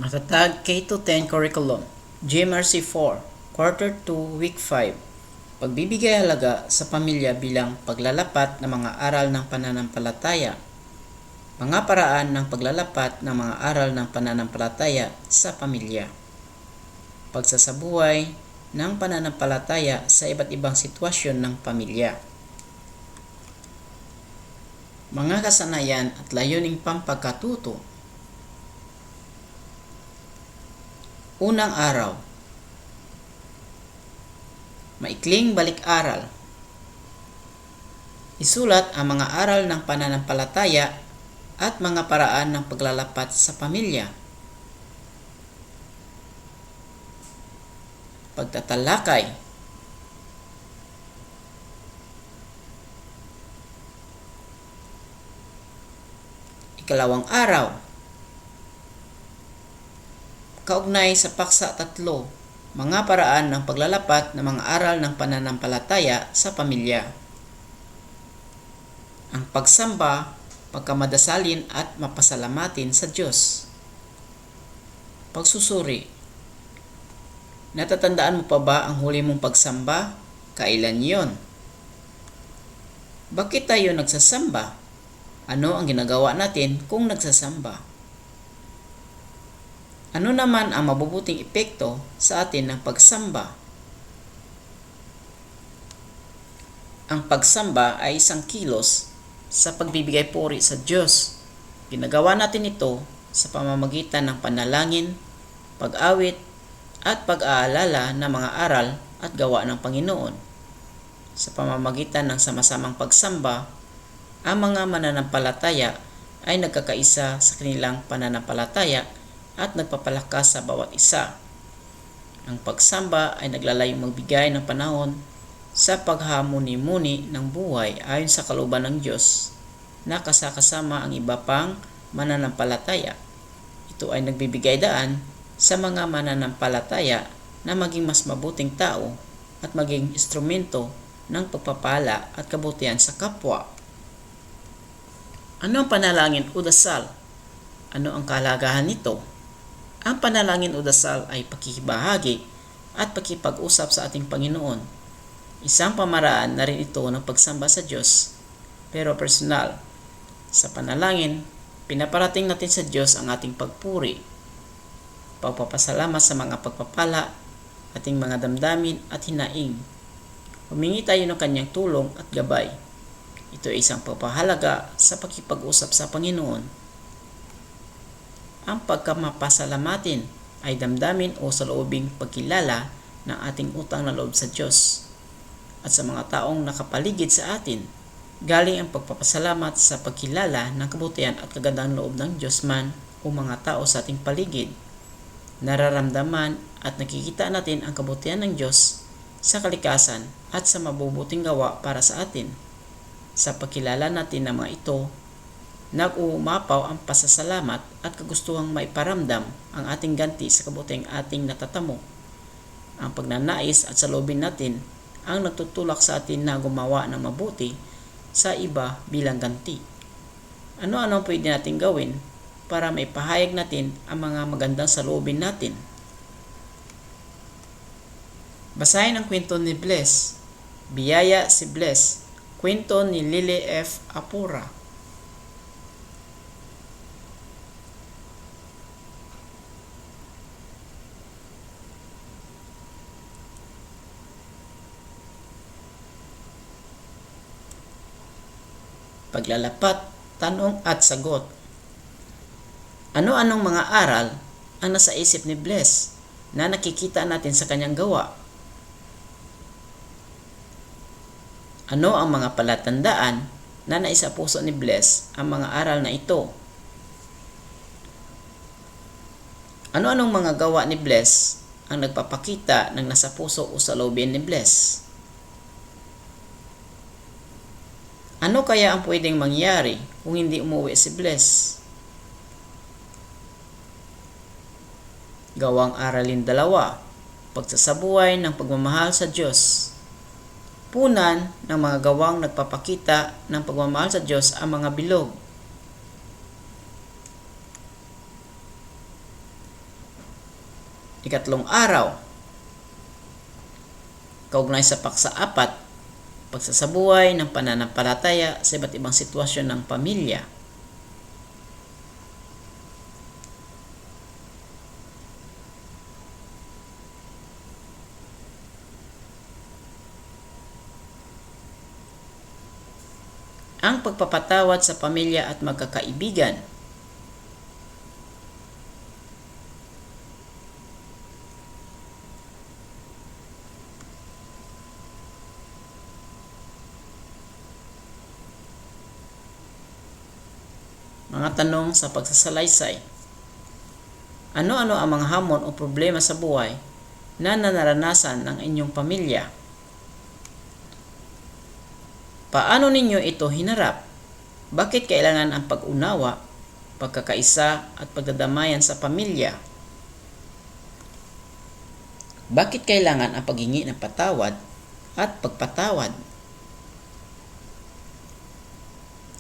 Matatag K-10 Curriculum, GMRC 4, Quarter 2, Week 5. Pagbibigay halaga sa pamilya bilang paglalapat ng mga aral ng pananampalataya. Mga paraan ng paglalapat ng mga aral ng pananampalataya sa pamilya. Pagsasabuhay ng pananampalataya sa iba't ibang sitwasyon ng pamilya. Mga kasanayan at layuning pampagkatuto. Unang araw. Maikling balik-aral. Isulat ang mga aral ng pananampalataya at mga paraan ng paglalapat sa pamilya. Pagtatalakay. Ikalawang araw. Kaugnay sa paksa 3, mga paraan ng paglalapat ng mga aral ng pananampalataya sa pamilya. Ang pagsamba, pagkamadasalin at mapasalamatin sa Diyos. Pagsusuri. Natatandaan mo pa ba ang huli mong pagsamba? Kailan yon? Bakit tayo nagsasamba? Ano ang ginagawa natin kung nagsasamba? Ano naman ang mabubuting epekto sa atin ng pagsamba? Ang pagsamba ay isang kilos sa pagbibigay puri sa Diyos. Ginagawa natin ito sa pamamagitan ng panalangin, pag-awit, at pag-aalala ng mga aral at gawa ng Panginoon. Sa pamamagitan ng sama-samang pagsamba, ang mga mananampalataya ay nagkakaisa sa kanilang pananampalataya at nagpapalakas sa bawat isa. Ang pagsamba ay naglalayong magbigay ng panahon sa paghamuni-muni ng buhay ayon sa kalooban ng Diyos na kasama ang iba pang mananampalataya. Ito ay nagbibigay daan sa mga mananampalataya na maging mas mabuting tao at maging instrumento ng pagpapala at kabutihan sa kapwa. Ano ang panalangin o dasal? Ano ang kahalagahan nito? Ang panalangin o dasal ay pakikibahagi at pakipag-usap sa ating Panginoon. Isang pamaraan na rin ito ng pagsamba sa Diyos, pero personal. Sa panalangin, pinaparating natin sa Diyos ang ating pagpuri, pagpapasalamat sa mga pagpapala, ating mga damdamin at hinaing. Humingi tayo ng kanyang tulong at gabay. Ito ay isang pagpahalaga sa pakipag-usap sa Panginoon. Ang pagkamapasalamatin ay damdamin o saloobing pagkilala ng ating utang na loob sa Diyos at sa mga taong nakapaligid sa atin. Galing ang pagpapasalamat sa pagkilala ng kabutihan at kagandang loob ng Diyos man o mga tao sa ating paligid. Nararamdaman at nakikita natin ang kabutihan ng Diyos sa kalikasan at sa mabubuting gawa para sa atin. Sa pagkilala natin ng mga ito, nag-uumapaw ang pasasalamat at kagustuhang maiparamdam ang ating ganti sa kabutihang ating natatamo. Ang pagnanais at saloobin natin ang nagtutulak sa atin na gumawa ng mabuti sa iba bilang ganti. Ano-ano ang pwede natin gawin para maipahayag natin ang mga magandang saloobin natin? Basahin ang kwento ni Bless. Biyaya si Bless. Kwento ni Lily F. Apura. Paglalapat, tanong at sagot. Ano-anong mga aral ang nasa isip ni Bless na nakikita natin sa kanyang gawa? Ano ang mga palatandaan na naisa puso ni Bless ang mga aral na ito? Ano-anong mga gawa ni Bless ang nagpapakita ng nasa puso o sa loobin ni Bless? Ano kaya ang pwedeng mangyari kung hindi umuwi si Bless? Gawang aralin 2, pagsasabuhay ng pagmamahal sa Diyos. Punan ng mga gawang nagpapakita ng pagmamahal sa Diyos ang mga bilog. Ikatlong araw, kaugnay sa paksa-4, pagsasabuhay ng pananampalataya sa iba't ibang sitwasyon ng pamilya. Ang pagpapatawad sa pamilya at magkakaibigan. Mga tanong sa pagsasalaysay. Ano-ano ang mga hamon o problema sa buhay na naranasan ng inyong pamilya? Paano ninyo ito hinarap? Bakit kailangan ang pag-unawa, pagkakaisa at pagdadamayan sa pamilya? Bakit kailangan ang paghingi ng patawad at pagpatawad?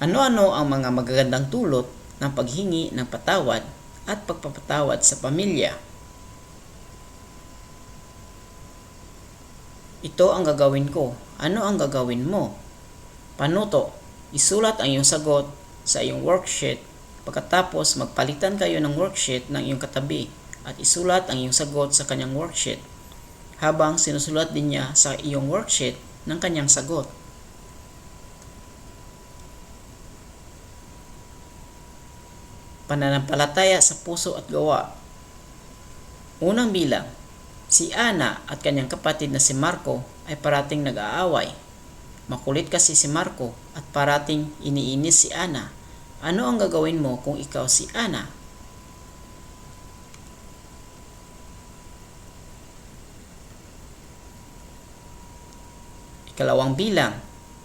Ano-ano ang mga magagandang dulot ng paghingi ng patawad at pagpapatawad sa pamilya? Ito ang gagawin ko. Ano ang gagawin mo? Panuto, isulat ang iyong sagot sa iyong worksheet. Pagkatapos, magpalitan kayo ng worksheet ng iyong katabi at isulat ang iyong sagot sa kanyang worksheet habang sinusulat din niya sa iyong worksheet ng kanyang sagot. Pananampalataya sa puso at gawa. Unang bilang, si Ana at kanyang kapatid na si Marco ay parating nag-aaway. Makulit kasi si Marco at parating iniinis si Ana. Ano ang gagawin mo kung ikaw si Ana? Ikalawang bilang,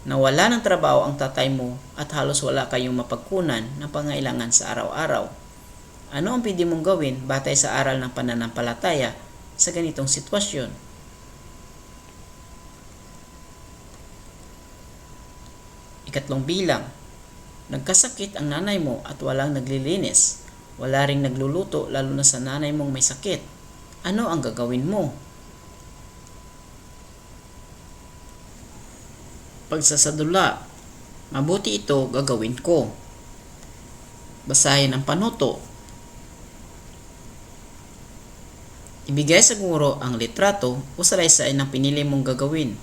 nawala ng trabaho ang tatay mo at halos wala kayong mapagkunan ng pangailangan sa araw-araw. Ano ang pwede mong gawin batay sa aral ng pananampalataya sa ganitong sitwasyon? Ikatlong bilang, nagkasakit ang nanay mo at walang naglilinis. Wala ring nagluluto lalo na sa nanay mong may sakit. Ano ang gagawin mo? Pagsasadula, mabuti ito gagawin ko. Basahin ang panuto. Ibigay sa guro ang litrato o salaysay ng pinili mong gagawin.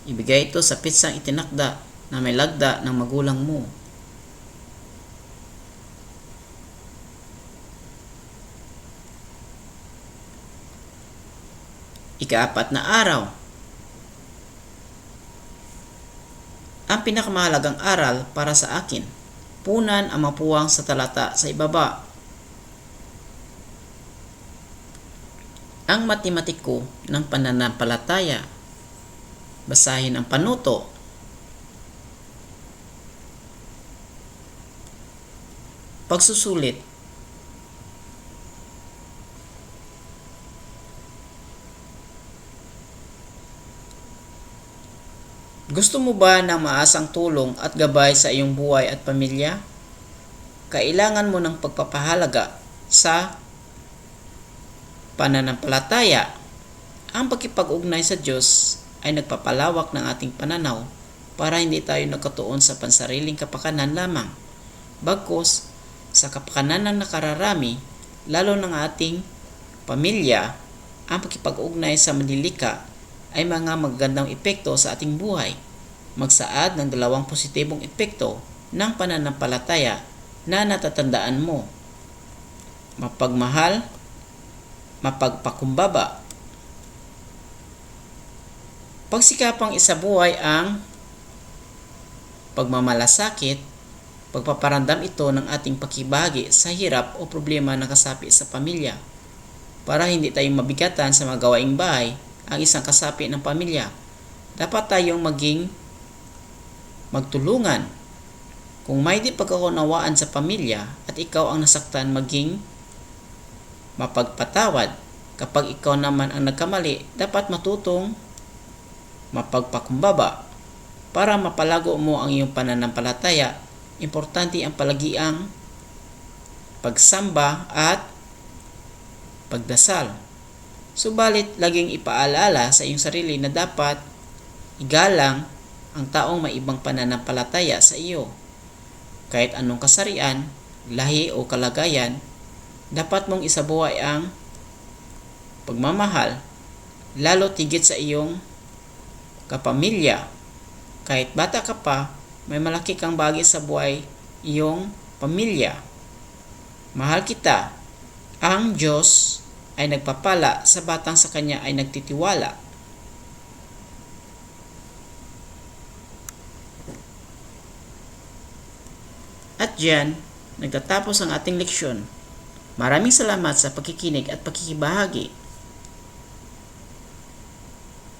Ibigay ito sa pitsang itinakda na may lagda ng magulang mo. Ika-4 na araw. Ang pinakamahalagang aral para sa akin. Punan ang mapuwang sa talata sa ibaba. Ang matematiko ng pananampalataya. Basahin ang panuto. Pagsusulit. Gusto mo ba ng maasang tulong at gabay sa iyong buhay at pamilya? Kailangan mo ng pagpapahalaga sa pananampalataya. Ang pakikipag-ugnay sa Diyos ay nagpapalawak ng ating pananaw para hindi tayo nagkatuon sa pansariling kapakanan lamang. Bagkus, sa kapakanan ng nakararami, lalo ng ating pamilya, ang pakikipag-ugnay sa manlilika ay mga magagandang epekto sa ating buhay. Magsaad ng 2 positibong epekto ng pananampalataya na natatandaan mo. Mapagmahal, mapagpakumbaba. Pagsikapang isabuhay ang pagmamalasakit, pagpaparamdam ito ng ating pakibahagi sa hirap o problema na kasapi sa pamilya. Para hindi tayong mabigatan sa mga gawaing bahay ang isang kasapi ng pamilya, dapat tayong magtulungan. Kung may di pagkakunawaan sa pamilya at ikaw ang nasaktan, maging mapagpatawad. Kapag ikaw naman ang nagkamali, dapat matutong mapagpakumbaba. Para mapalago mo ang iyong pananampalataya, importante ang palagiang pagsamba at pagdasal. Subalit, laging ipaalala sa iyong sarili na dapat igalang ang taong may ibang pananampalataya sa iyo. Kahit anong kasarian, lahi o kalagayan, dapat mong isabuhay ang pagmamahal, lalo tigit sa iyong kapamilya. Kahit bata ka pa, may malaki kang bagay sa buhay iyong pamilya. Mahal kita. Ang Diyos ay nagpapala sa batang sa Kanya ay nagtitiwala. At diyan, nagtatapos ang ating leksyon. Maraming salamat sa pakikinig at pakikibahagi.